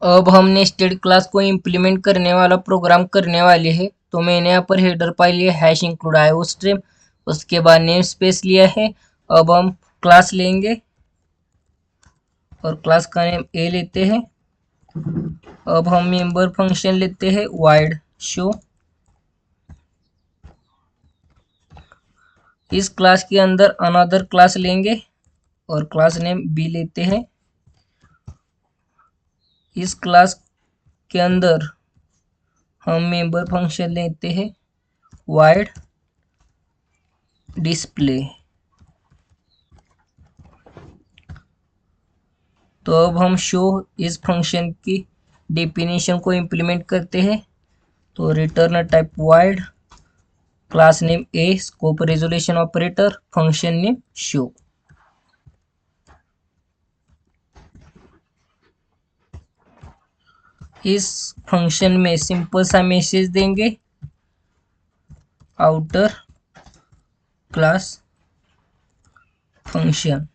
अब हम nested class को इम्प्लीमेंट करने वाला प्रोग्राम करने वाले हैं। तो मैंने यहाँ पर हेडर फाइल लिया हैश इंक्लूड आईओ स्ट्रीम, उसके बाद नेम स्पेस लिया है। अब हम क्लास लेंगे और क्लास का नेम ए लेते हैं। अब हम मेंबर फंक्शन लेते हैं वाइड शो। इस क्लास के अंदर अनदर क्लास लेंगे और क्लास नेम बी लेते हैं। इस क्लास के अंदर हम मेंबर फंक्शन लेते हैं वाइड डिस्प्ले। तो अब हम शो इस फंक्शन की डेफिनेशन को इम्प्लीमेंट करते हैं। तो return type void, class name A, scope resolution operator, function name show. इस फंक्शन में सिंपल सा मैसेज देंगे आउटर क्लास फंक्शन।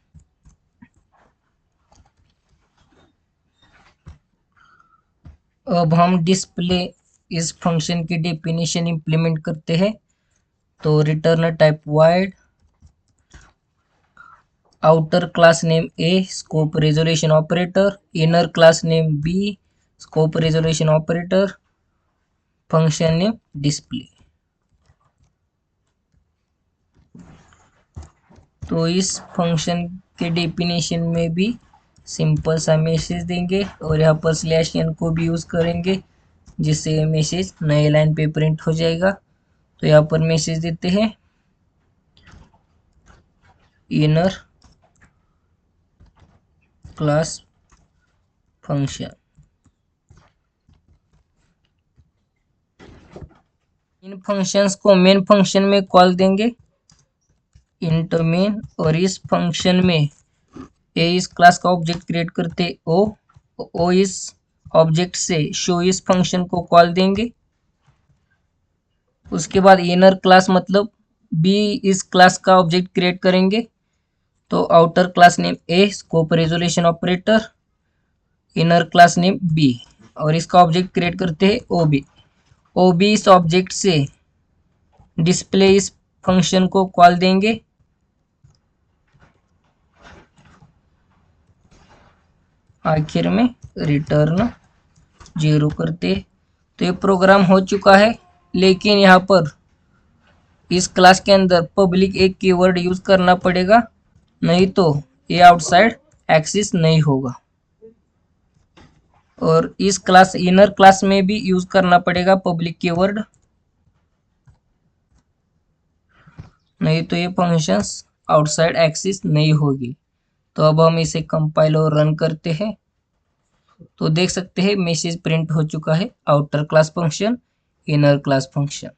अब हम डिस्प्ले इस फंक्शन की डेफिनेशन इंप्लीमेंट करते हैं। तो return type void, outer class name A, scope resolution operator, inner class name B, scope resolution operator, function name display. तो इस फंक्शन के डेफिनेशन में भी सिंपल सा मैसेज देंगे और यहाँ पर स्लैश एन को भी यूज करेंगे जिससे मैसेज नए लाइन पे प्रिंट हो जाएगा। तो यहाँ पर मैसेज देते हैं इनर क्लास फंक्शन। इन फंक्शंस को मेन फंक्शन में कॉल देंगे इंट मेन, और इस फंक्शन में ए इस क्लास का ऑब्जेक्ट क्रिएट करते ओ इस ऑब्जेक्ट से शो इस फंक्शन को कॉल देंगे। उसके बाद इनर क्लास मतलब बी इस क्लास का ऑब्जेक्ट क्रिएट करेंगे। तो outer class name A, scope resolution operator, inner class name B, और इसका ऑब्जेक्ट क्रिएट करते हैं ओ बी इस ऑब्जेक्ट से डिस्प्ले इस फंक्शन को कॉल देंगे। आखिर में रिटर्न 0 करते। तो ये प्रोग्राम हो चुका है, लेकिन यहाँ पर इस क्लास के अंदर पब्लिक एक कीवर्ड यूज करना पड़ेगा, नहीं तो ये आउटसाइड एक्सिस नहीं होगा। और इस क्लास इनर क्लास में भी यूज करना पड़ेगा पब्लिक कीवर्ड, नहीं तो ये फंक्शंस आउटसाइड एक्सिस नहीं होगी। तो अब हम इसे कंपाइल और रन करते हैं। तो देख सकते हैं मैसेज प्रिंट हो चुका है outer class function, inner class function.